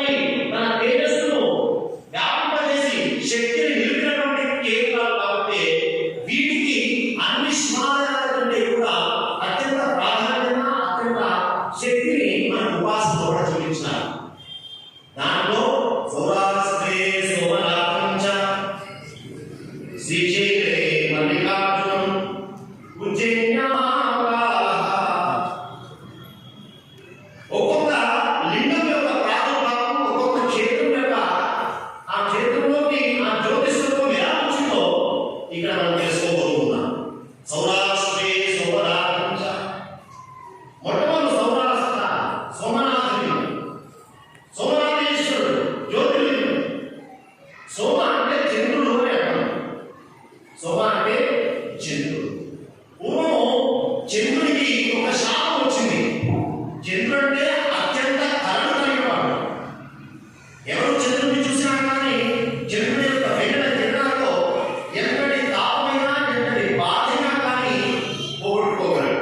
పై తన తేజస్సును వ్యాపింపజేసి శక్తిని నిలిపినటువంటి కేంద్రాలు కాబట్టి వీటికి అన్ని స్మారకాల కంటే కూడా అత్యంత ప్రాధాన్యత, అత్యంత శక్తిని మన ఉపాసనలో కూడా చూపించారు. దాంట్లో సౌరాష్ట్రే సోమనాథంచ శ్రీశైలే మల్లికార్జునం ఉజ్జయిన్యా ఒక్కొక్క లింగం యొక్క ప్రాదుర్భావం, ఒక్కొక్క క్షేత్రం యొక్క ఆ క్షేత్రంలోకి ఆ జ్యోతిష్వరూపం ఎలా వచ్చిందో ఇక్కడ మనం తెలుసుకోబోతున్నాం. సౌరాష్ట్రే సోమనాథంచ మొట్టమొదటి సౌరాష్ట్ర సోమనాథుని, సోమనాథేశ్వరుడు జ్యోతిర్లింగం. సోమ అంటే చంద్రుడు అని అర్థం. సోమ అంటే చంద్రుడు. పూర్వము చంద్రుడికి ఒక శాపం వచ్చింది. చంద్రుడు అంటే అత్యంత కరుణ కలిగినవాడు. ఎవరు చంద్రుడిని చూసినా కానీ చంద్రుడి యొక్క వెన్నెల కిరణాలతో ఎంతటి తాపమైనా ఎంతటి బాధైనా కానీ పోగొట్టుకోగలడు.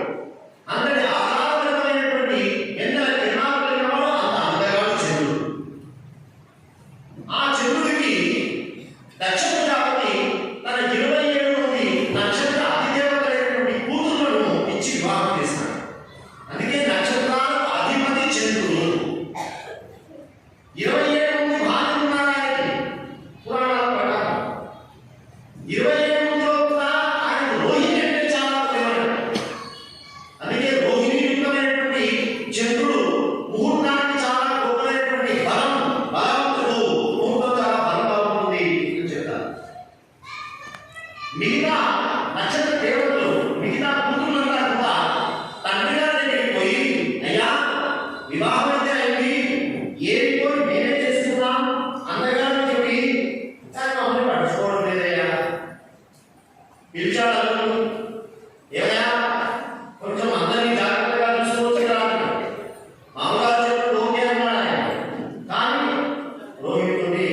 అంతటి ఆహ్లాదకరమైనటువంటి వెన్నెల కిరణాలు కలిగినవాడు, అంత అందగాడు చంద్రుడు. ఆ చంద్రుడికి దక్ష ప్రజాపతి తన 27 మంది నక్షత్ర అధిదేవతలైనటువంటి కూతురులను ఇచ్చి వివాహం చేశాడు. అందుకే నక్షత్రాలకు అధిపతి చంద్రుడు. 27 మంది భార్యలు ఉన్నారు ఆయనకి పురాణాల ప్రకారం. 27 మందిలో కూడా ఆయన రోహిణి అంటే చాలా ప్రేమడు. అందుకే రోహిణి యుక్తమైనటువంటి చంద్రుడు ముహూర్తానికి చాలా గొప్పమైనటువంటి బలవంతుడు. ముహూర్తం చాలా బలంగా ఉంటుంది అని చెప్తారు. మిగతా నక్షత్ర దేవతలు, మిగతా కూతురులంతా కూడా తండ్రి గారి దగ్గరికి పోయి, అయ్యా వివాహం అయితే అయింది, ఏమి పోయి మేమే చేసుకున్నాం అన్నగారిని చెప్పి ఆయన మమ్మల్ని పట్టుకోవడం లేదయ్యా. పిలిచాడు అల్లుడు, ఏమయ్యా కొంచెం అందరినీ జాగ్రత్తగా చూసుకోవచ్చు కదా. మామగారు చెప్పి ఓకే అన్నాడు ఆయన. కానీ రోహిణితోనే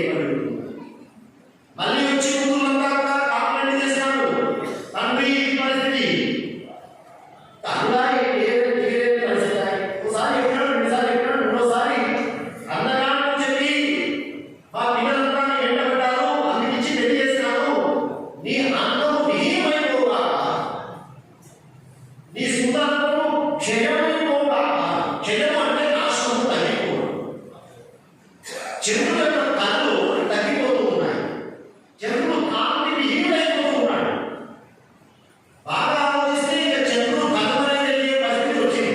మళ్ళీ వచ్చి కూతురులంతా కూడా కాంప్లైంట్ చేశాడు. తండ్రి ఈ పరిస్థితి పరిస్థితి ఒకసారి ఎక్కడ, రెండుసార్లు ఎక్కడ, మూడోసారి అన్నగారు చెప్పి మా పిల్లలంతా ఎండబడ్డారు, అందుకిచ్చి పెళ్లి చేసినాను. నీ అందం విహీనమైపోగా, నీ సుందరము క్షయమైపోగా. క్షయం అంటే నాశనము, తగ్గిపోవడం. చంద్రుడు యొక్క కళ్ళు తగ్గిపోతూ ఉన్నాయి. చంద్రుడు కాంతి విహీనమైపోతూ ఉన్నాడు. బాగా ఆలోచిస్తే ఇక చంద్రుడు కనుమరుగయ్యే పరిస్థితి వచ్చింది.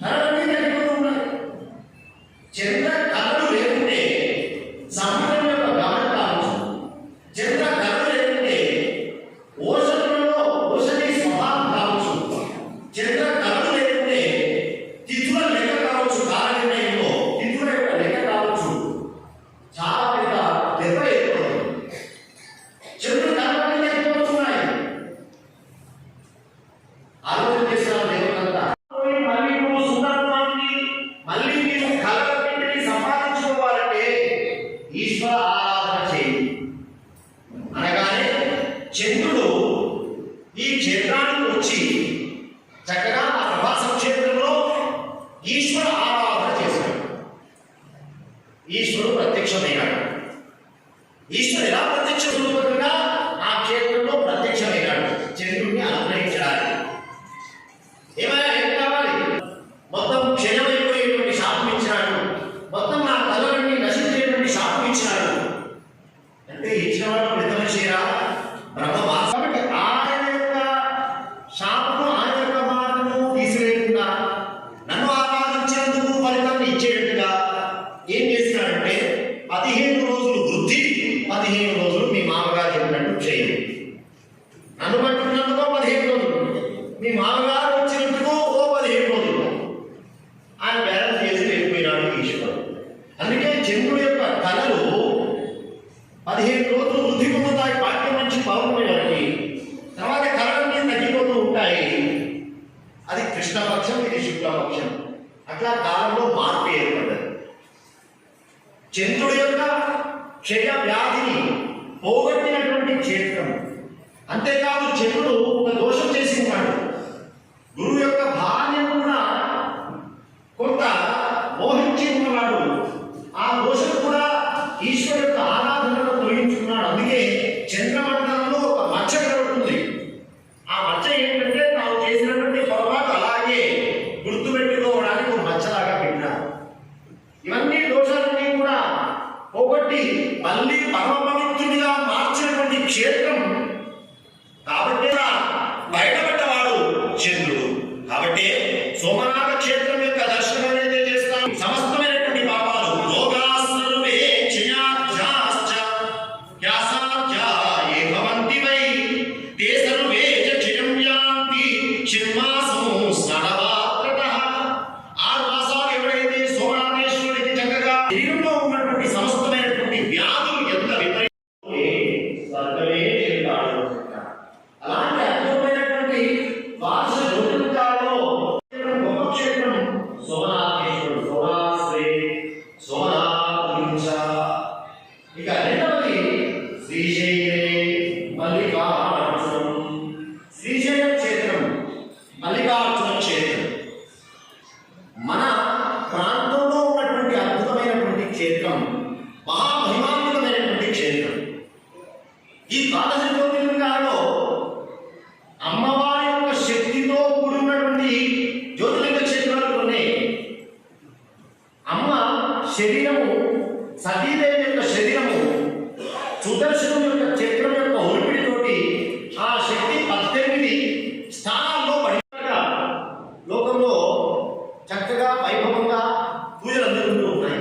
కళ్ళన్నీ తగ్గిపోతూ ఉన్నాయి. చంద్ర కళ్ళు లేకుంటే సముద్రం యొక్క గమనం కావచ్చు. చంద్ర కళ్ళు లేకుంటే ఓషధులలో ఓషధి స్వభావం కావచ్చు. చంద్ర కళ్ళు లేకుంటే తిథుల లెక్క కావచ్చు. కాలనిర్ణయంలో తిథుల యొక్క లెక్క కావచ్చు. చాలా పెద్ద దెబ్బ ఏర్పడుతుంది. చంద్రుడు కళ్ళన్నీ తగ్గిపోతున్నాయి. ఆలోచన చేసిన దేవతంతా మళ్ళీ నువ్వు సుందరత్వాన్ని, మళ్ళీ నీవు కళలన్నింటినీ సంపాదించుకోవాలంటే ఈశ్వర ఆరాధన చేయి అనగానే చంద్రుడు ఈ క్షేత్రానికి వచ్చి చక్కగా ఆ ప్రభాసం క్షేత్రంలో ఈశ్వర ఆరాధన చేశాడు. ఈశ్వరుడు ప్రత్యక్షమైనాడు. ఈశ్వరుడు ఎలా ప్రత్యక్షంగా ఆ క్షేత్రంలో ప్రత్యక్షమైనాడు చంద్రుడిని అనుగ్రహించడానికి. ఏమైనా ఏం కావాలి? మొత్తం క్షయమైపోయేటువంటి శాపం ఇచ్చినాడు. మొత్తం నా కళలన్నీ నశించేటువంటి శాపం ఇచ్చినాడు. అంటే ఇచ్చినవాడు మృతమనిషేరా బ్రహ్మ. కాబట్టి ఆయన యొక్క శాపము, ఆయన యొక్క మాటను తీసివేయకుండా నన్ను ఆరాధించేందుకు ఫలితాన్ని ఇచ్చేటట్టుగా ఏం చేసినాడంటే 15 రోజులు వృద్ధి, 15 రోజులు మీ మామగారు చెప్పినట్టు చేయండి. నన్ను పట్టుకున్నందుకో 15 రోజులు, మీ మామగారు వచ్చినందుకు ఓ 15 రోజులు ఆయన బ్యాలెన్స్ చేసి వెళ్ళిపోయినాడు ఈశ్వరుడు. అందుకే చంద్రుడి యొక్క కళలు 15 రోజులు వృద్ధి పొందుతాయి. పాఠ్యం నుంచి పౌర్ణమి వరకు. తర్వాత కళలన్నీ తగ్గిపోతూ ఉంటాయి. అది కృష్ణపక్షం, ఇది శుక్లపక్షం. అట్లా కాలంలో మార్పు ఏర్పడ్డది. చంద్రుడి యొక్క క్షయ వ్యాధిని పోగొట్టినటువంటి క్షేత్రం. అంతేకాదు చంద్రుడు ఒక దోషం చేసి ఉన్నాడు. గురువు యొక్క భార్యను కూడా కొంత మోహించి ఉన్నవాడు. ఆ ఒకటి మళ్ళీ పరమ పవిత్రుడిగా మార్చినటువంటి క్షేత్రం కాబట్టి బయటపడ్డవాడు చంద్రుడు. కాబట్టి సోమనాథ క్షేత్రం యొక్క దర్శనం అనేది చేస్తాం. సమస్తమైనటువంటి పాపాలు రోగాస్సర్వే క్షయాధ్యాశ్చ యాసాధ్యా ఏ భవంతి వై తే సర్వే చ క్షయం యాంతి షణ్మాసం స్నానమాత్రతః. 6 మాసాలు ఎవరైతే సోమనాథేశ్వరుడికి చక్కగా శరీరంలో ఉన్నటువంటి సమస్తమైనటువంటి వ్యాధులు ఎంత విపరీతమే స్వర్గమే చేరుతాడు. అలాంటి అద్భుతమైనటువంటి వార్ష జ్యోతిర్లింగాల్లో గొప్ప క్షేత్రం సోమనాథేశ్వరుడు. సోమాశ్రీ సోమనాథలింగ. ఇక రెండవది శ్రీశైలే మల్లికార్జునం. శ్రీశైల క్షేత్రం మల్లికార్జున క్షేత్రం మన ప్రాంతంలో ఉన్నటువంటి అద్భుతమైనటువంటి క్షేత్రం, మహామహిమాన్వితమైనటువంటి క్షేత్రం. ఈ ద్వాదశ జ్యోతిర్లింగాల్లో అమ్మవారి యొక్క శక్తితో కూడినటువంటి జ్యోతిర్లింగ క్షేత్రాలు ఉన్నాయి. అమ్మ శరీరము, సతీదేవి యొక్క శరీరము సుదర్శనం యొక్క చక్రం యొక్క ఒలిపిడితోటి ఆ శక్తి 18 స్థానాల్లో పడినట్టుగా లోకంలో చక్కగా వైభవంగా పూజలు అందుకుంటూ ఉన్నాయి.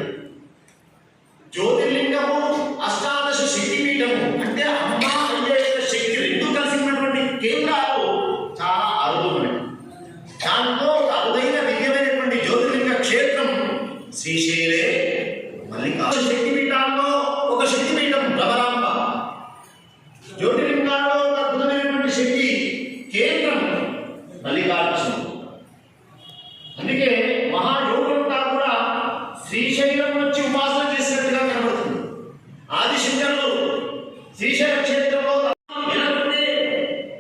జ్యోతిర్లింగము అష్టాదశ శక్తిపీఠము అంటే అమ్మ అయ్యేట శక్తి రెండు కలిసినటువంటి కేంద్రాలు చాలా అరుదుమైనవి. దాంతో ఒక అరుదైన దివ్యమైనటువంటి జ్యోతిర్లింగ క్షేత్రం శ్రీశైలే మల్లికార్జున. శక్తిపీఠాల్లో ఒక శక్తిపీఠం భ్రమరాంబ. జ్యోతిర్లింగాల్లో ఒక అద్భుతమైనటువంటి శక్తి కేంద్రం మల్లికార్జున. అందుకే మహాయోగులంతా కూడా శ్రీశైలం వచ్చి ఉపాసన చేసినట్టుగా కనబడుతుంది. ఆదిశంకరులు శ్రీశైల క్షేత్రంలో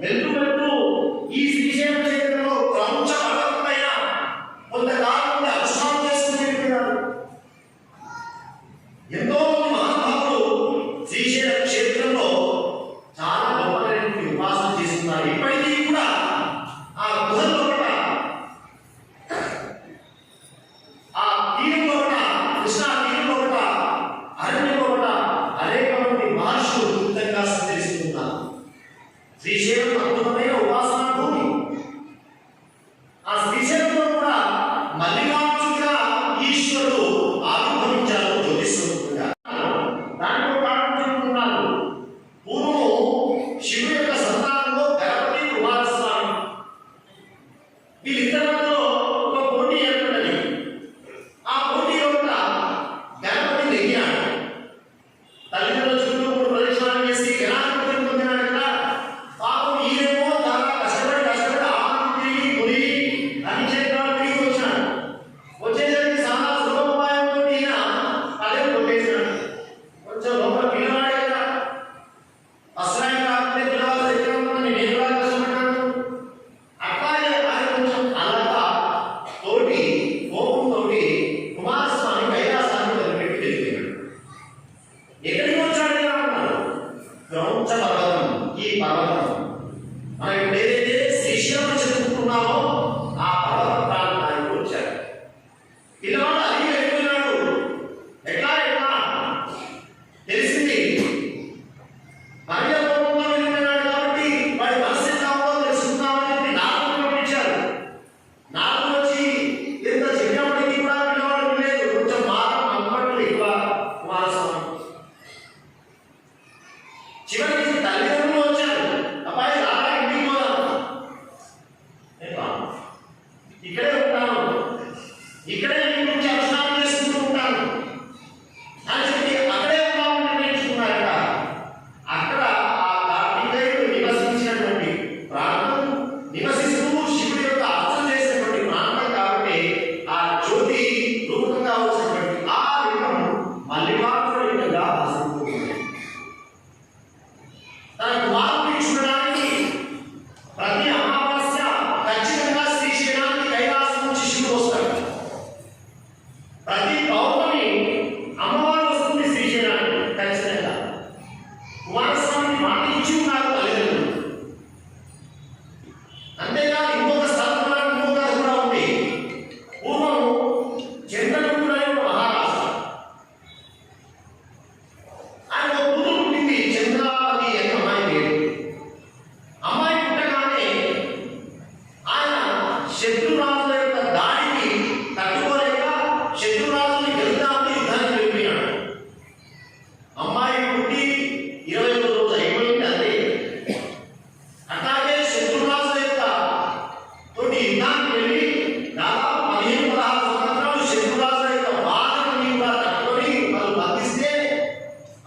వెళ్తూ వెళ్తూ ఈ శ్రీశైల క్షేత్రంలో క్రౌంచపర్వతమైన కొంతకాలం అనుష్ఠానం చేసుకుని వెళ్తున్నారు. ఎంతో మంది మహానుభావులు శ్రీశైల క్షేత్రంలో చాలా గొప్పటువంటి ఉపాసన చేస్తున్నారు. ఇప్పటికీ కూడా ఆ గుహల్లో కూడా ఆ తీరంలో కూడా కృష్ణా తీరంలో కూడా అరణ్యంలో కూడా అనేక మంది మహర్షులు వృత్తంగా సంచరిస్తున్నారు. శ్రీశైలం అద్భుతమైన ఉపాసనా భూమి. ఆ శ్రీశైలంలో కూడా మల్లికార్జునుగా ఈశ్వరుడు ఆవిర్భవించారు జ్యోతిస్వరూపుడుగా.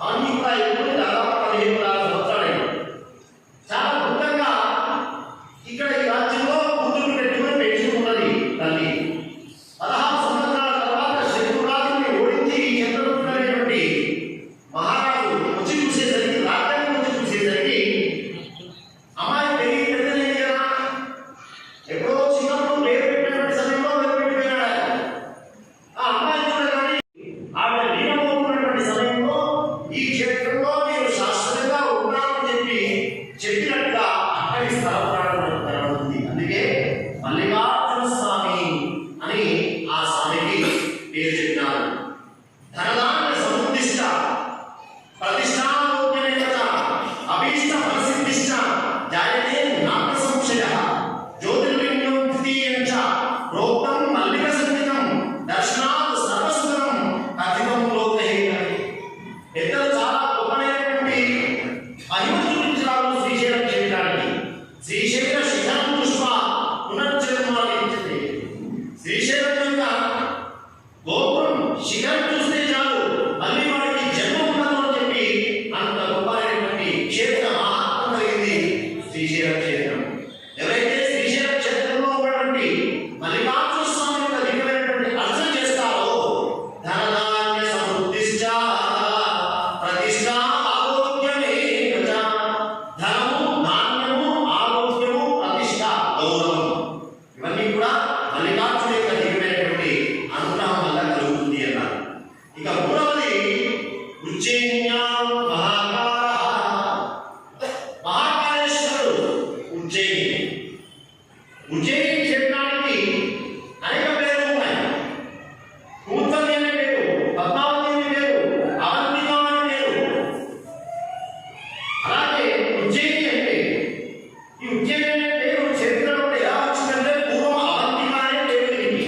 అవన్నీ కూడా ఇప్పుడు దాదాపు 15,000 సంవత్సరాలు. చాలా అద్భుతంగా ఇక్కడ ఈ రాజ్యంలో కూతురు పెట్టుకుని పెంచుకున్నది తల్లి. 16 సంవత్సరాల తర్వాత శత్రురాజుని ఓడించి చంద్రగుప్తుడైనటువంటి మహారాజు వచ్చి చూసేసరికి, రాజ్యాన్ని వచ్చి చూసేసరికి అమ్మాయి పెరిగి పెద్దలేదు కదా. ఎప్పుడో చిన్నప్పుడు పేరు పెట్టినటువంటి సమయంలో పెట్టిపోయినాడు. ఆ అమ్మాయి చూడగానే ఆవిడ లీనమవుతున్నటువంటి సమయంలో ఈ క్షేత్రంలో నేను శాశ్వతంగా ఉన్నానని చెప్పినట్టుగా అక్కడి స్థలం కనబడుతుంది. అందుకే మల్లికార్జున స్వామి అని ఆ స్వామికి పేరు చెప్పినారు. ధనదాన్య సముద్దిష్ట ప్రతిష్టాలోక్యమేత అభీష్ట ప్రసిద్ధిష్ట జాయతే నామ సంశయ జ్యోతిర్లింగం ద్వితీయం చ ప్రోక్తం మల్లిక సంగీతం దర్శనాత్ సర్వసుందరం కథితం లోకహేయం. పెద్దలు చాలా గొప్పనైనటువంటి మహిమ చూపించారు శ్రీశైలం క్షేత్రానికి. శ్రీశైల శిఖరం పుష్ప పునర్జన్మాలించింది. శ్రీశైలం యొక్క గోపురం శిఖరం చూస్తే చాలు మళ్ళీ వాడికి జన్మ ఉండదు అని చెప్పి అంత గొప్పనైనటువంటి క్షేత్ర మహాత్మ కలిగింది శ్రీశైలం క్షేత్రం. ఎవరైతే శ్రీశైలం క్షేత్రంలో ఉన్నటువంటి మల్లికార్జున స్వామి యొక్క దివ్యమైనటువంటి అర్చన చేస్తారో ధనధాన్య సమృద్ధిష్ట ప్రతిష్ట ఆరోగ్యమే గజ. ధనము, ధాన్యము, ఆరోగ్యము, ప్రతిష్ట, గౌరవం ఇవన్నీ కూడా మల్లికార్జున యొక్క దివ్యమైనటువంటి అనుగ్రహం వల్ల కలుగుతుంది అన్నారు. ఇక మూడవది ఉజ్జయిన్యాం మహాకాళేశ్వరుడు. ఉజ్జయిని క్షేత్రానికి అనేక పేర్లు ఉన్నాయి. కూర్చని అనే పేరు, పద్మావతి అనే పేరు, అవంతిక అనే పేరు. అలాగే ఉజ్జయిని అంటే ఈ ఉజ్జయిని అనే పేరు చరిత్రలో ఎలా వచ్చిందంటే పూర్వం అవంతిక అనే పేరు ఉంది.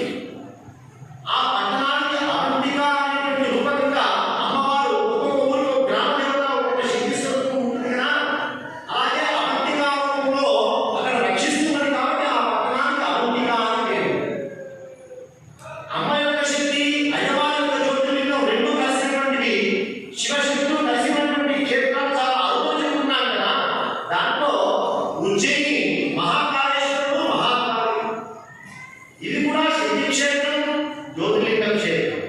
ఆ పట్టణానికి అవంతిక అనేటువంటి రూపకంగా అమ్మవారు ఒక్కొక్క ఊరిలో గ్రామ దేవత ఒక్కొక్క శక్తి స్వరూపం ఉంటుంది కదా. అలాగే అవంతిక రూపంలో అక్కడ రక్షిస్తున్నది కాబట్టి ఆ పట్టణానికి అవంతిక అని పేరు. అమ్మ యొక్క శక్తి, అయ్యవారి యొక్క జ్యోతిర్లింగం రెండు కలిసినటువంటిది. శివశక్తులు కలిసినటువంటి క్షేత్రాలు చాలా అరుదుగా చెప్పుకున్నాను కదా. దాంట్లో ఉజ్జయిని మహాకాళేశ్వరుడు, మహాకాళి ఇది కూడా శక్తి క్షేత్రం, జ్యోతిర్లింగ క్షేత్రం,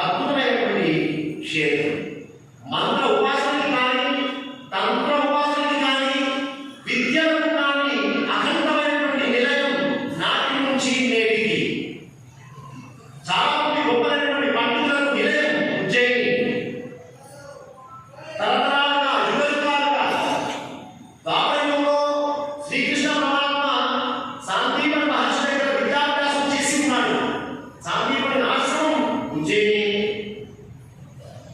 అద్భుతమైనటువంటి క్షేత్రం. మంత్ర ఉపాసనకి కానీ, తంత్ర ఉపాసనకి కానీ, విద్యలకు కానీ అఖండమైనటువంటి నిలయం నాటి నుంచి నేటికి. చాలా మంది గొప్పలైనటువంటి పండితులకు నిలయం ఉజ్జయిని. తరతరాలుగా, యుగయుగాలుగా ద్వాపరయుగంలో శ్రీకృష్ణ పరమాత్మ శాంతిపని మహర్షి దగ్గర విద్యాభ్యాసం చేసి ఉన్నాడు. శాంతిపని ఆశ్రమం ఉజ్జయిని.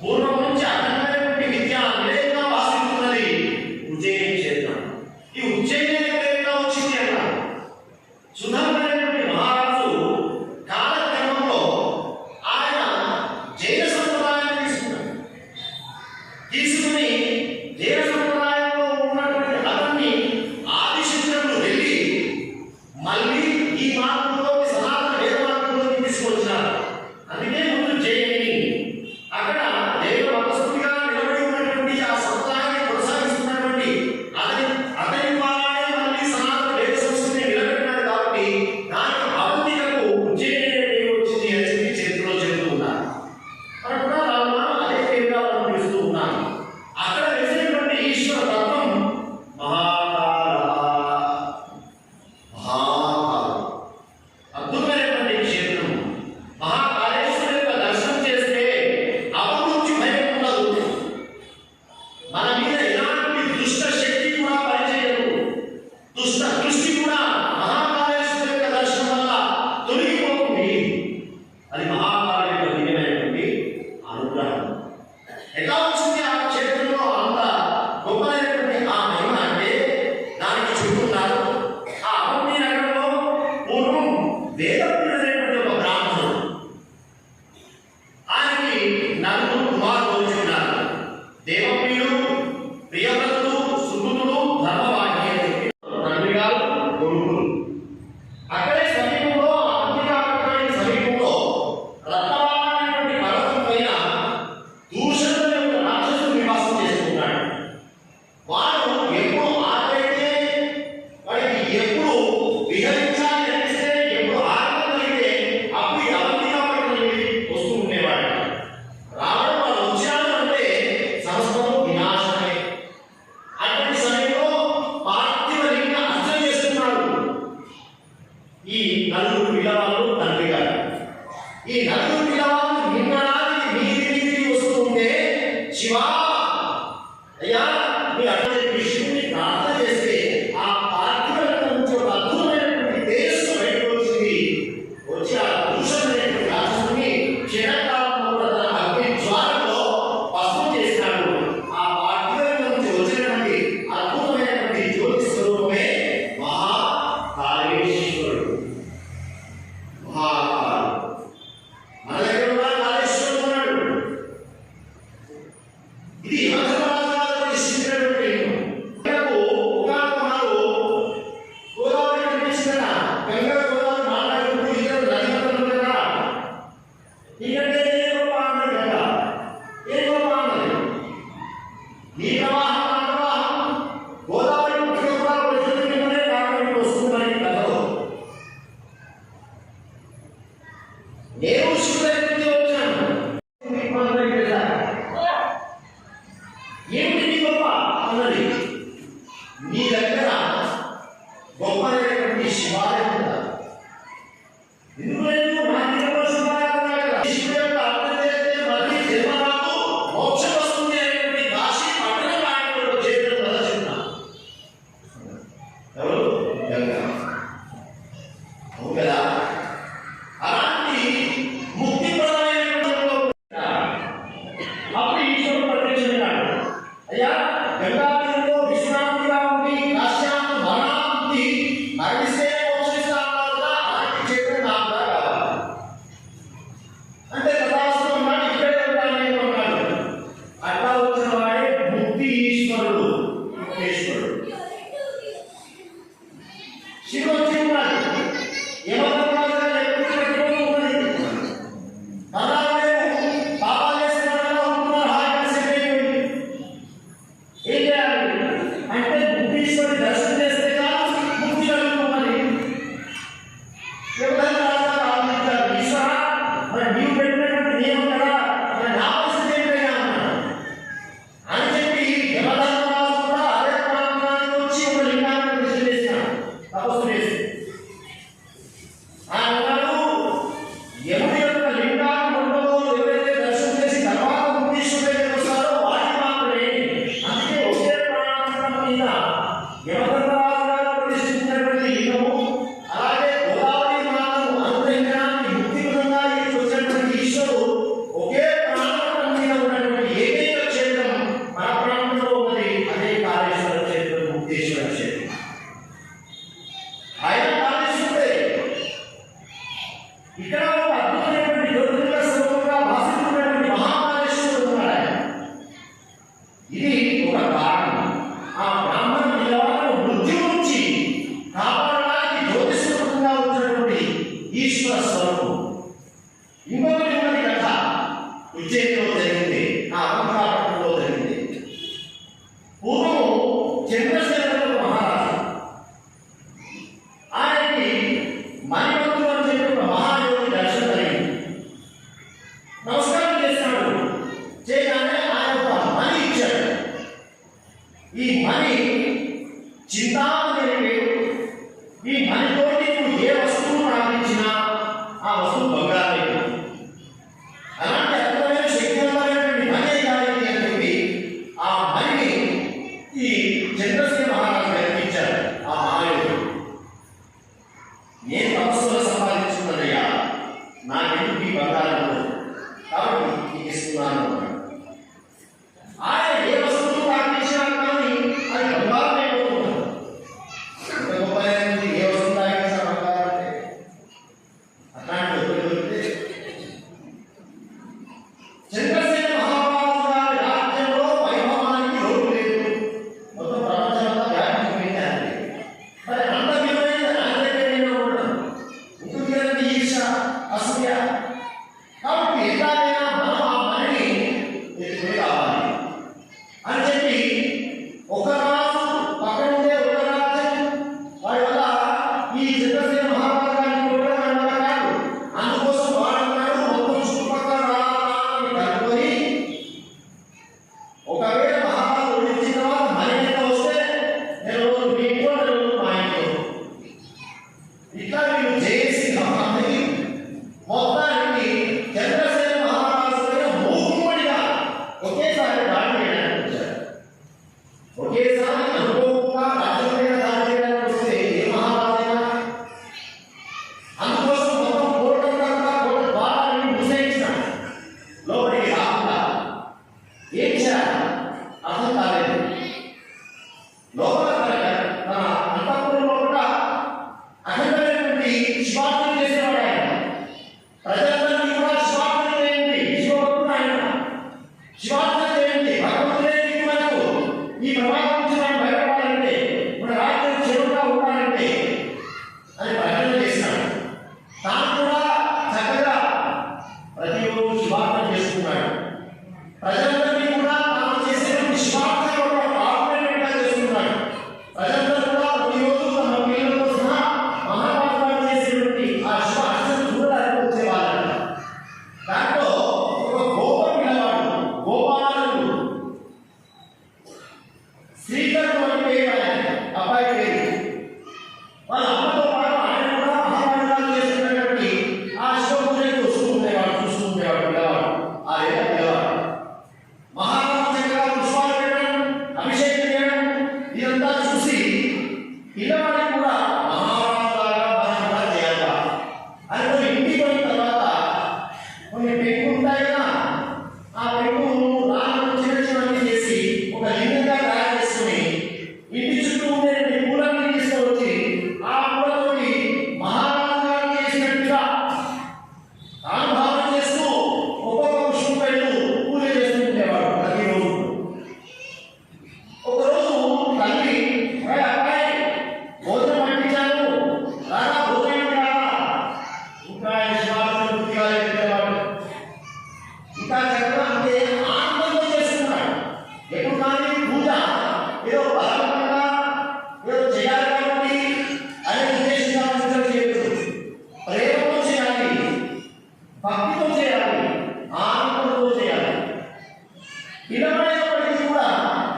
పూర్వం నుంచి అఖండమైనటువంటి విద్యా నిలయంగా భాషిస్తున్నది ఉజ్జయిని క్షేత్రం. ఈ ఉజ్జయిని అనే పేరుగా వచ్చింది అన్నారు. సుధర్మైనటువంటి మహారాజు కాలక్రమంలో ఆయన జైన సంప్రదాయాన్ని తీసుకుని జైన సంప్రదాయంలో ఉన్నటువంటి అతన్ని ఆదిశంకరుడు వెళ్ళి మళ్ళీ ఈ మార్గంలోకి సనాతన వేద మార్గంలోకి తీసుకొచ్చారు. అందుకే ముందు జైని. అక్కడ జైన మతస్థుడిగా నిలబడి ఉన్నటువంటి ఆ సంప్రదాయాన్ని కొనసాగిస్తున్నటువంటి అతని ద్వారానే మళ్ళీ సనాతన వేద సంస్కృతిని నిలబెట్టినాడు. కాబట్టి దానికి అవంతికకు ఉజ్జయిని అనే పేరు వచ్చింది అని చెప్పి చరిత్రలో చెబుతూ ఉన్నారు. మనం కూడా రాను అదే పేరుగా మనం పిలుస్తూ ఉన్నాం. అక్కడ వెలిసినటువంటి ఈశ్వర తత్వం అద్భుతమైనటువంటి క్షేత్రం. మహాకాళేశ్వరు యొక్క దర్శనం చేస్తే అపమృత్యు భయం ఉండదు. మన మీద ఎలాంటి దుష్ట శక్తి కూడా పనిచేయదు. దుష్ట దృష్టి కూడా మహాకాళేశ్వరు యొక్క దర్శనం వల్ల తొలగిపోతుంది. అది మహాకాళి యొక్క దివ్యమైనటువంటి అనుగ్రహం. ఎట్లా వచ్చింది ఆ క్షేత్రంలో అంత గొప్పదైనటువంటి ఆ మహిమ అంటే దానికి చెబుతున్నారు. ఆ అవంతి నగరంలో పూర్వం వేదప్రియుడైనటువంటి ఒక బ్రాహ్మణుడు, ఆయనకి నలుగురు కుమారులు ఉన్నారు. దేవప్రియుడు, ప్రియవ్రతుడు, సుబుధుడు, ధర్మవాహి అని చెప్పి తండ్రి గారు కొడుకులు. అక్కడే సమీపంలో అవంతిక సమీపంలో రత్నవాహ అనేటువంటి పర్వతం పైన దూషణుల యొక్క ఇది యమధర్మరాజు సృష్టించినటువంటి మనకు ఒకానొక నాడు గోదావరి కనిపించిందట. గంగా గోదావరి మాట్లాడుకుంటూ ఇద్దరు నదిమతులు కదా. ఎందుకంటే ఏ గొప్ప అన్నది గంగా, ఏ గొప్ప అన్నది నీ ప్రవాహం నా ప్రవాహం. గోదావరి పుష్కరాలు వచ్చిందనే కారణం వస్తుందని కథలో నేను శివుడి వచ్చాను. ఏమిటి నీ గొప్ప అన్నది. నీ దగ్గర గొప్పదైనటువంటి శివాలయం ఉందా? ఎందుకు నా దగ్గర శివాలయం ఉన్నాయి కదా. శివుడి యొక్క అర్థం చేస్తే మళ్ళీ జన్మ నాకు మోక్షం వస్తుంది అనేటువంటి కాశీ పట్టణ నాయకుడు చేతులు ప్రదర్శిస్తున్నా. ఎవరు? గంగా. అవును కదా. అలాంటి ముక్తి ప్రదాయమైనటువంటి అప్పుడు ఈశ్వరుడు ప్రత్యక్షమైనాడు. అయ్యా గంగానదిలో విశ్రాంతిగా ఉండి కాశ్యాన్ని మరణాంతి మరణిస్తే మోక్షిస్తాను కదా. అలాంటి క్షేత్రం నాకు కూడా కావాలి అంటే తదాస్తు ఉన్నాడు. ఇక్కడే ఉంటాను అన్నాడు. అట్లా వచ్చిన వాడే ముక్తి ఈశ్వరుడు, ముక్తేశ్వరుడు. శివుడు వచ్చి ఉన్నాడు. యమధర్మరాజు ఎప్పుడు పెట్టుకొని ఉన్నది. అలాగే పాపాలు చేసిన వాళ్ళలో ఉంటున్నారు. హాయిగా సెట్ అయిపోయింది. ఏం చేయాలి అంటే ముక్తీశ్వరుడి దర్శనం చేస్తే కాదు ముక్తి కలుగుతున్నది. యమధర్మరాజు ఆలోచించారు. ఈశ్వర మరి నీవు పెట్టినటువంటి నియమం కదా, మరి నా పరిస్థితి ఏంటయ్యా అన్నాడు. అని చెప్పి యమధర్మరాజు కూడా అదే ప్రాంతానికి వచ్చి ఒక లింగాన్ని ప్రతిష్ఠ చేసినాడు. తపస్సు చేసి అన్నాడు, యముడి యొక్క లింగాన్ని ఉండదో ఎవరైతే దర్శనం చేసి తర్వాత ముక్తీశ్వరుడు దగ్గరికి వస్తారో వాటి మాత్రమే. అందుకే ఒకే ప్రాణాంతరం మీద యమధర్మరాజు గారు ప్రతిష్ఠించినటువంటి లింగము, అలాగే గోదావరి మాతను అనుగ్రహించడానికి ముక్తిపదంగా వచ్చినటువంటి ఈశ్వరుడు ఒకే ప్రాణాంతరం మీద ఉన్నటువంటి ఏకైక క్షేత్రం మన ప్రాంతంలో ఉన్నది. అదే కాళేశ్వర క్షేత్రం, ముక్తేశ్వర క్షేత్రం. ఆయన కాళేశ్వరుడే. ఇక్కడ ఒక అద్భుతమైనటువంటి జ్యోతిర్లింగ స్వరూపంగా భాసిస్తున్నటువంటి మహాకాళేశ్వరుడు ఉన్నాడు ఆయన. ఇది ఒక కారణం. ఆ బ్రాహ్మణ పిల్లవాళ్ళను మృత్యు నుంచి కాపాడడానికి జ్యోతి స్వరూపంగా వచ్చినటువంటి ఈశ్వర స్వరూపం. ఇంకొకటి ఉన్నది కథ ఉజ్జయినిలో జరిగింది, ఆ అవంకాపట్నంలో జరిగింది. పూర్వం చంద్రశేఖరుడు మహారాజు, ఆయనకి మణిమంతుడు అని చెప్పి ఒక మహాయోగి దర్శనం కలిగింది. నమస్కారం చేసినాడు. చేయగానే ఆయన ఒక మణి ఇచ్చాడు. ఈ మణి చింతామణి పేరు. ఈ మణితో నువ్వు ఏ వస్తువు ప్రారంభించినా ఆ వస్తువు బంగారం అయిపోతుంది. అలాంటి అద్భుతమైన శక్తివంతమైనటువంటి మణి కావాలి అని చెప్పి ఆ మణిని ఈ చంద్రసేన మహారాజు గారికి ఇచ్చాడు. ఆ మహాయోగి, నేను తపస్సులో సంపాదించుకున్నానయ్యా, నాకెందుకు ఈ బంగారం కాబట్టి నీకు ఇస్తున్నాను అన్నాడు. ఆయన ఏ వస్తువు ప్రారంభించినా కానీ అది బంగారం అయిపోతున్నాడు. ఎంత గొప్పది. ఏ వస్తువు తాగించా బంగారం అంటే అట్లాంటి వస్తువులు దొరికితే చంద్రసేన మహారాజు గారి రాజ్యంలో వైభవానికి లోటు లేదు. మొత్తం ప్రపంచంలో వ్యాపించిపోయింది అంతే. మరి అంత విలువైన ఆయన దగ్గర ఉండడం ఉంటుంది కదండి, ఈర్ష, అసూయ. కాబట్టి ఎలాగైనా మనం ఆ మనిని ఎత్తుకుని రావాలి అని చెప్పి ఒక రాజు పక్కన ఉండే ఒక రాజ్యం వాడి వల్ల ఈ చంద్రసేన మహారాజు గారిని కొట్టడం ఆయన వల్ల కాదు. అందుకోసం వాడున్నాడు మొత్తం చుట్టుపక్కల రాజాన్ని కనుక్కొని ఒకవేళ మహారాజు ఓడించిన తర్వాత మని ఎంత వస్తే నేను రోజు మీ ఇంట్లో, నేను మా ఇంట్లో, ఇట్లా వీళ్ళు చేసి నమ్మకాన్ని మొత్తానికి చంద్రసేన మహారాజు పైన మూకుమ్మడిగా ఒకేసారి దాడి చేయడానికి వచ్చారు. ఒకేసారి అనుకోకుండా రాజ్యం మీద దాడి చేయడానికి వస్తే ఏ మహారాజైనా అందుకోసం మొత్తం కోటంతా కోట ద్వారాన్ని మూసేయించినాడు. లోపలికి రాకుండా ఏం చేయాలి అర్థం కాలేదు. లోపల తన అంతఃపురం లోపల అఖండమైనటువంటి శివార్పణ చేసేవాడు ఆయన. ప్రజలందరినీ కూడా శివార్పణ చేయండి, శివభక్తుడు ఆయన, శివార్పణ చేయండి, భగవంతుని ప్రమాదం నుంచి మనం బయటపడాలంటే, మన రాజ్యం చెరువుగా ఉండాలంటే అని ప్రకటన చేసినాడు. తాను కూడా చక్కగా ప్రతిరోజు శుభార్పణ చేసుకున్నాడు. ప్రజలందరినీ కూడా తాను చేసేటువంటి శుభార్పణ ఆపరేటెడ్గా చేసుకున్నాడు. ప్రజలందరూ కూడా ప్రతిరోజు తమ పిల్లలతో సహా మహాభారతాలు చేసేటువంటి ఆ శుభ అర్చన చూడడానికి వచ్చేవాళ్ళంట. దాంట్లో ఒక గోప పిల్లవాడు, గోపాలుడు, శ్రీకరుడు అని పేరు ఆయన అబ్బాయి పేరు. వాళ్ళ అమ్మతో పాటు ఆయన కూడా మహాభారతాలు చేస్తున్నటువంటి ఆ శివ పూజలు చూసుకుంటేవాడు పిల్లవాడు. ఆ వేళ పిల్లవాడు మహాభారత చక్రాలు పుష్పాలు పెట్టడం, అభిషేకం చేయడం ఇదంతా చూసి పిల్లవాడికి కూడా మహాభారతాలుగా మనం కూడా చేయాలా అనుకుని ఇంటికి పోయిన తర్వాత కొన్ని పెంకు ఉంటాయి కదా, ఆ పెంకు రాళ్ళు చిన్న చిన్నవి చేసి ఒక లింగంగా తయారు చేసుకుని ఇంటి చుట్టూ ఉండే పూలన్నీ తీసుకొచ్చి ఆ పూలతోటి మహారాజు చేసినట్టుగా తాను భావన చేస్తూ ఒక్కొక్క పుష్పం పెడుతూ పూజ చేస్తుండేవాడు ప్రతిరోజు. ఒకరోజు తల్లి, అబ్బాయి భోజనం పండించాను, రారా భోజనం రారా, ఇంకా శివాలను పూర్తిగా చెప్పేవాడు. ఇంకా చక్కగా అంటే ఆనందంతో చేస్తున్నాడు. ఎప్పుడు కానీ పూజ ఏదో బలవంతంగా ఏదో చేయాలి కాబట్టి అనే ఉద్దేశంగా పూజలు చేయదు. ప్రేమతో చేయాలి, భక్తితో చేయాలి, ఆనందంతో చేయాలి. పిల్లవాడైనప్పటికీ కూడా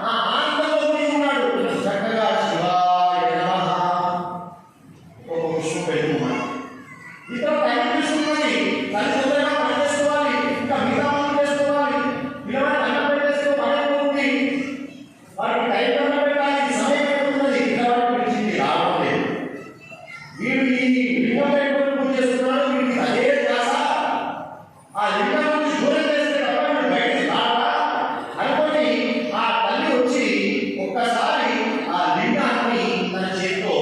ఆ ఆనందంతో ఉన్నాడు. చక్కగా శివాయ నమః ఒక పుష్పం పెట్టుకున్నాడు. ఇతర టైం తీసుకున్నది తల్లి తొందరగా పని చేసుకోవాలి, ఇంకా మిగతా పనులు చేసుకోవాలి. పిల్లవాడిని అన్నం పెట్టేసుకో పని అయిపోతుంది, వాడికి టైం అన్నం పెట్టాలి, సమయం అయిపోతున్నది. పిల్లవాడికి పిలిచింది రావడం లేదు. వీడు ఈ లింగం పెట్టుకొని పూజ చేస్తున్నాడు. వీడికి అదే ధ్యాస. ఆ లింగం నుంచి దూరం చేస్తే తప్ప వీడు బయటికి రాడా అనుకొని ఆ తల్లి వచ్చి ఒక్కసారి ఆ లింగాన్ని తన చేతితో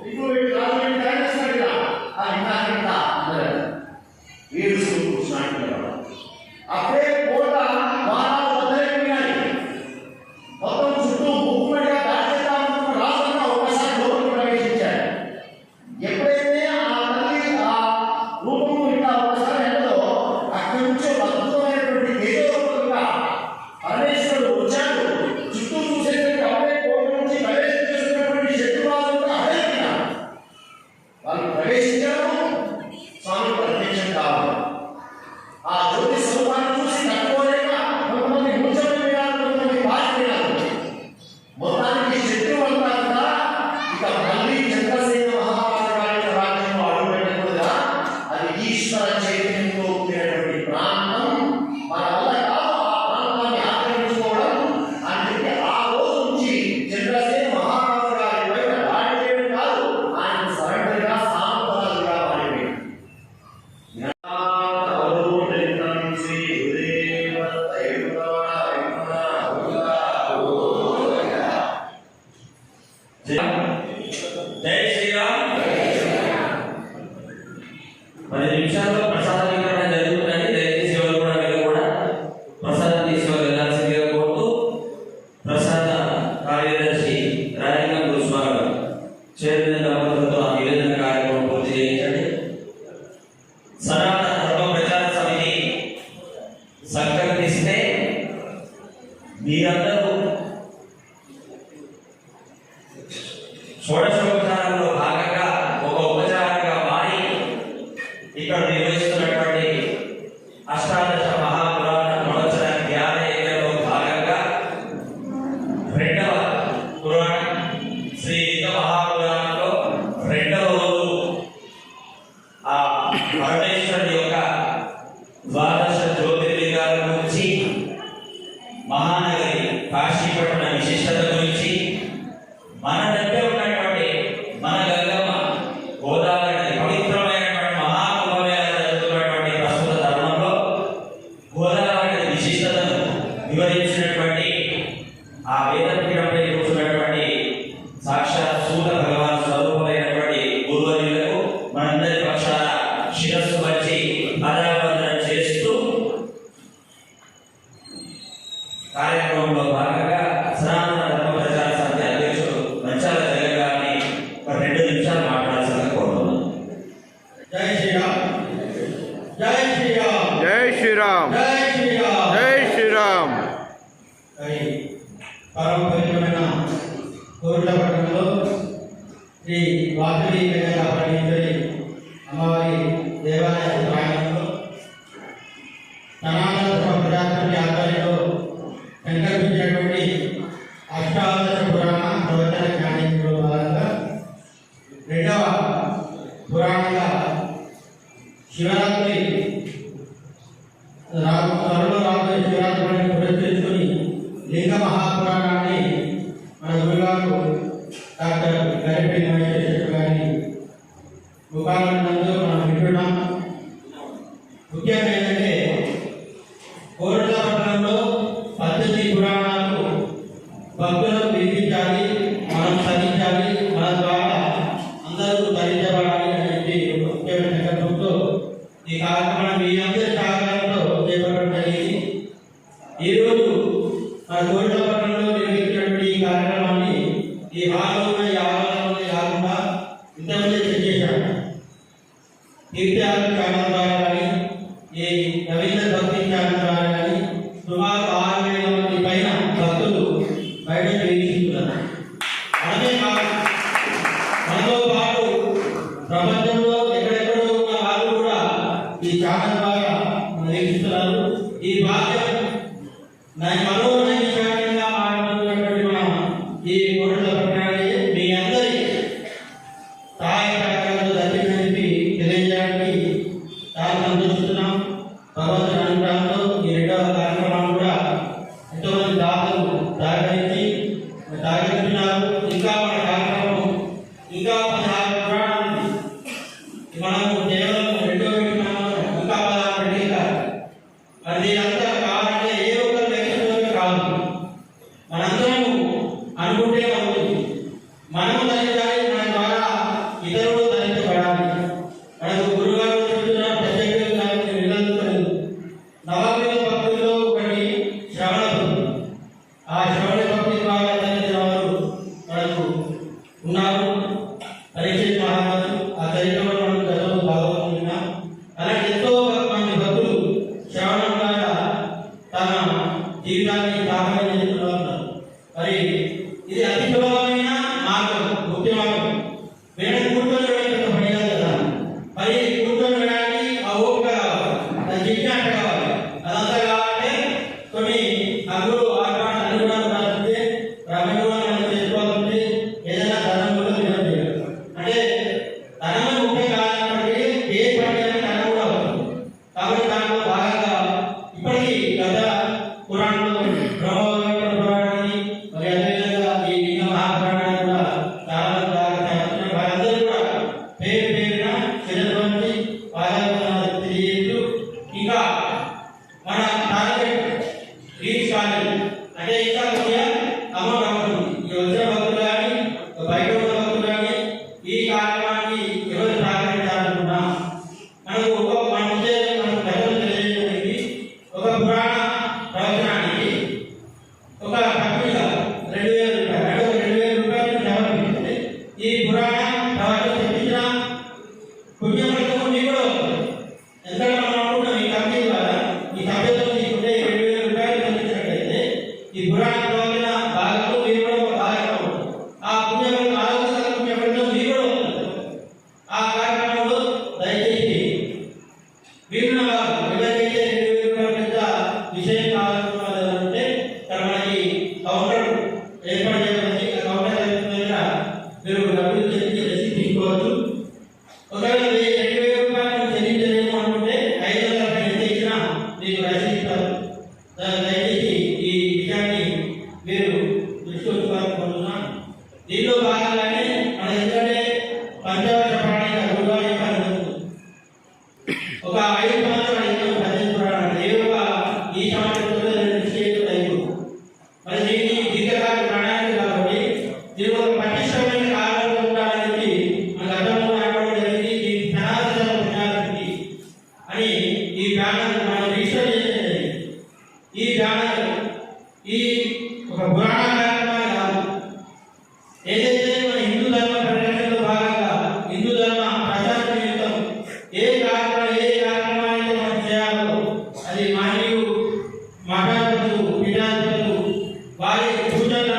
ఇంకో వీడు రాజు తయారు చేస్తాడు కదా, ఆ లింగాన్ని అన్నారు. వీడు కూర్చున్నాడు. అప్పుడే కోట వారాలు వదిలేపోయాయి. మొత్తం చుట్టూ ముక్కుమడిగా దాచేద్దామనుకున్న రాజన్న ఒక్కసారి లోపలికి ప్రవేశించాడు. ఎప్పుడైతే ఆ తల్లి ఆ రూపము ఇట్లా ఒక్కసారి ఎంతో అక్కడి నుంచి అద్భుతమైనటువంటి తేజోరూపంగా పరమేశ్వరుడు వచ్చాడు. చుట్టూ చూసేటువంటి అప్పుడే కోట నుంచి ప్రవేశం చేస్తున్నటువంటి శత్రువాదులు కూడా అడగలిగినారు. వాళ్ళు ప్రవేశించారు, స్వామి ప్రత్యక్షం కావాలి. ఆ జ్యోతి స్వరూపాన్ని చూసి తట్టుకోలేక కొంతమంది మూర్ఛపోయారు, కొంతమంది పారిపోయారు. మొత్తానికి శత్రువులంతా కూడా ఇక మళ్ళీ చంద్రసేన మహారాజు రాజ్యంలో అడుగు పెట్టకూడదా, అది ఈశ్వర చైతన్యంతో కూడినటువంటి ప్రాంతం, మన వల్ల కాదు ఆ ప్రాంతాన్ని ఆక్రమించుకోవడం అని చెప్పి ఆ రోజు నుంచి చంద్రసేన మహారాజు గారి పైన దాడి చేయడం కాదు, ఆయన సరెండర్గా సామంతరాజుగా మారిపోయింది. జై శ్రీరామ్. 10 నిమిషాల్లో ప్రసాద వితరణ జరుగుతుందని దయచేసి ఎవరు కూడా మీరు కూడా ప్రసాదం తీసుకువెళ్ళాల్సిందిగా కోరుతూ ప్రసాద కార్యదర్శి రాజలింగం గురుస్వామి గారు చైర్మన్ దంపతులతో ఆ నివేదన కార్యక్రమం పూర్తి చేయించండి. సనాతన ధర్మ ప్రచార సమితి సంకల్పిస్తే మీరందరూ షోడశోపచారంలో భాగంగా ఒక ఉపచారంగా మారి ఇక్కడ నిర్వహిస్తున్నటువంటి అష్టాదశ మహాపురాణ ప్రవచన ధ్యాన యజ్ఞంలో భాగంగా 2వ పురాణం శ్రీ లింగ మహాపురాణంలో 2వ రోజు ఆ పరమేశ్వరుడి యొక్క ద్వాదశ జ్యోతిర్లింగాల గురించి, మహానగరి కాశీపట్టణ విశిష్టత గురించి, మన దగ్గర ఉన్నటువంటి మన గంగమ్మ గోదావరి నది పవిత్రమైనటువంటి మహాకుంభమేళ జరుగుతున్నటువంటి ప్రస్తుత తరుణంలో గోదావరి నది విశిష్టతను వివరించినటువంటి ఆ వేదపీఠంపై కూర్చున్నటువంటి సాక్షాత్ సూత భగవాన్ స్వరూపమైనటువంటి గురువర్యులకు మనందరి పక్షాన శిరస్సు వచ్చి పాదావందనం చేస్తూ కార్యక్రమంలో భాగంగా సనాతన ధర్మ పరమ పవిత్రమైన కోరుట్ల పట్టణంలో శ్రీ వాసవి పరమేశ్వరి అమ్మవారి దేవాలయ ప్రాంగణంలో సనాతన ప్రజాసమితి ఆధ్వర్యంలో సంకల్పించినటువంటి అష్టాదశ పురాణ ప్రవచన జ్ఞానేంద్రుల భాగంగా రెండవ పురాణంగా శివరాత్రి రాబోయే శివరాత్రిని పురస్కరించుకొని లింగ మహాపురాణాన్ని మన గురుగారు డాక్టర్ గరిపి మహేశ్వర గారి ముఖానందంలో మనం వింటున్నాం. ముఖ్యంగా ఏంటంటే కోరుట్ల పట్టణంలో 18 పురాణాలు భక్తులకు వినిపించాలి, మనం చదివించాలి, మన ద్వారా అందరూ ధరించబడాలి అనేది ముఖ్యమైన సంకల్పంతో ఈ కార్యక్రమం మీ అందరి సహకారంతో చేపట్టడం జరిగింది. ఈరోజు మన కోరుట్ల పట్టణంలో నిర్వహించినటువంటి ఈ కార్యక్రమాన్ని ఈ హాల్లో కాకుండా ఇంతమంది చేశారు. తీర్థయాత్ర ఛానల్ ద్వారా కానీ ఈ రవీంద్ర భక్తి ఛానల్ ద్వారా కానీ సుమారు 6,000 మంది పైన భక్తులు బయట వీక్షిస్తున్నారు. మనతో పాటు ప్రపంచంలో ఎక్కడెక్కడో ఉన్న వాళ్ళు కూడా ఈ ఛానల్ ద్వారా వీక్షిస్తున్నారు. ఈ భాగ్యం మరో నైతికంగా మారుతున్నటువంటి మనం ఈ కోరుట్ల పట్టణాన్ని మీ అందరి సహాయ సహకారాలు దర్శించి తెలియజేయడానికి చాలా సంతోషిస్తున్నాం. భగవంతుని అనుగ్రహంతో ఈ రెండవ కార్యక్రమాన్ని కూడా ఎంతోమంది దాతలు సహకరిస్తున్నారు. ఇంకా మన కార్యక్రమం ఇంకా 16 పురాణాలు మనము కేవలం రెండో వింటున్నాము. ఇంకా 16 పెట్టించారు. అది అంతా కావాలంటే ఏ ఒక్క వ్యక్తిత్వమే కాదు, మనందరము అనుకుంటే అవుతుంది. మనము ధరించాలి, మన ద్వారా ఇతరులు ధరించబడాలి. మనకు గురుగారు చెబుతున్న ప్రత్యేకంగా నిలదొక్కలేదు. నవగ్రహ భక్తుల్లో ఒకటి శ్రవణ భక్తి. ఆ శ్రవణ భక్తి ద్వారా ధరించిన వారు మనకు ఉన్నారు. పరీక్షిత్ మహారాజు ఆ చరిత్రలో మనం గతంలో భాగవతం. అలాంటి ఎంతో మంది భక్తులు శ్రవణం ద్వారా తన జీవితాన్ని సాధన చేస్తున్నారు. మరి ఇది అతి సులభమైన మార్గం, ముఖ్య మార్గం. వేరే కూర్చొని వేయడం పని కాదు కదా. మరి కూర్చొని వేయడానికి ఆ ఓపిక కావాలి, జిజ్ఞాస కావాలి. అదంతా కావాలంటే కొన్ని అగ్గులు ఆర్పాటు అనుగుణాలు రాస్తుంటే రమణులు చేసుకోవాలంటే ఏదైనా ధనం కూడా వినలేదు. అంటే ధనం ముఖ్యం కాదన్నప్పటికీ ఏ పని అయినా ధనం కూడా అవుతుంది. కాబట్టి దాంట్లో భాగంగా ఇప్పటికీ గత పురాణంలో బ్రహ్మవైవర్త పురాణాన్ని మరి అదేవిధంగా ఈ లింగ మహాపురాణాన్ని కూడా చాలా చేస్తున్నారు. వారందరూ కూడా పేరు పేరున చిరటువంటి పాదాలను తెలియజేస్తూ ఇంకా మన టార్గెట్ రీచ్ కాలేదు అంటే ఇంకా కొద్దిగా అమౌంట్ అవుతుంది. ఈ వచ్చిన భక్తులు కానీ బయట ఉన్న భక్తులు కానీ ఈ కార్యక్రమానికి ఎవరు సహకరించాలనుకున్నా మనకు మన ఉద్దేశం మనకు ప్రజలు తెలియజేయడానికి ఒక పురాణ ప్రవచనానికి ఒక భక్తుడిగా 2,000 రూపాయలు, 2,000 రూపాయలు సమర్పిస్తుంది. ఈ పురాణ ప్రవచనం చెప్పించిన పుణ్యఫలితం మీకు కూడా వస్తుంది. ఎందుకంటే మనం అనుకుంటాం ఈ కంపెనీ ద్వారా ఈ సభ్యత్వం తీసుకుంటే 2,000 రూపాయలు చెల్లించినట్లయితే ఈ పురాణ ప్రవచన భాగంలో మీరు కూడా ఒక భాగంగా ఉంటుంది. ఆ పుణ్యఫలితం ఆలోచన పుణ్యఫలితం మీకు కూడా ఉంటుంది. ఆ కార్యక్రమంలో దయచేసి వీరున్న వారు ఎవరికైతే 2,000 రూపాయల పెద్ద విషయం కావాలనుకుంటే ఇక్కడ మనకి కౌంటర్ ఏర్పాటు చేయబడింది. ఆ కౌంటర్ దగ్గర మీరు డబ్బులు చెల్లించి రసీదు తీసుకోవచ్చు. ఒకవేళ 2,000 రూపాయలు చెల్లించలేము అనుకుంటే 500 ఎంత ఇచ్చినా మీకు రసీదు ఇస్తారు. దయచేసి ఈ విషయాన్ని మీరు దృష్టి ఉంచుకోవాలనుకుంటున్నాను. దీనిలో భాగంగానే మన ఎందుకంటే పంచవర్ష ప్రాణిక గురుగారు చెప్పారు ఒక 5 సంవత్సరాలు అయితే 18 పురాణాలు ఏవో ఈ సంవత్సరంలో 2 స్టేట్లు అయిపోతుంది. మరి దీన్ని దీర్ఘకాల ప్రణాళిక కాబట్టి దీని ఒక పటిష్టమైన కాలంలో ఉండాలని మన గతంలో ఏర్పడడం జరిగింది. ఈ సనాతన పుణ్యానికి అని ఈ ప్యానల్ మనం రిజిస్టర్ చేసేది. ఈ ప్యానల్ ఈ ఒక పురాణ కార్యక్రమాన్ని కాదు, ఏదైతే మన హిందూ ధర్మ పరిరక్షణలో భాగంగా హిందూ ధర్మ ప్రచార నిమిత్తం ఏ కార్యక్రమాన్ని మనం చేయాలో అది మానవులు మాట్లాడవచ్చు, పీఠాధిపతులు వారి సూచనలు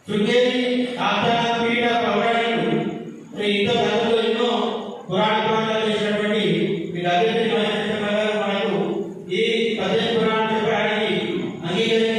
శృంగేరి ఆస్థాన పీఠ పౌరాణికులు ఇంత గతంలో ఎన్నో పురాణ పురాణాలు చేసినటువంటి మీ అభివృద్ధి మనకు ఈ 18 పురాణాలు చెప్పడానికి అంగీకరించి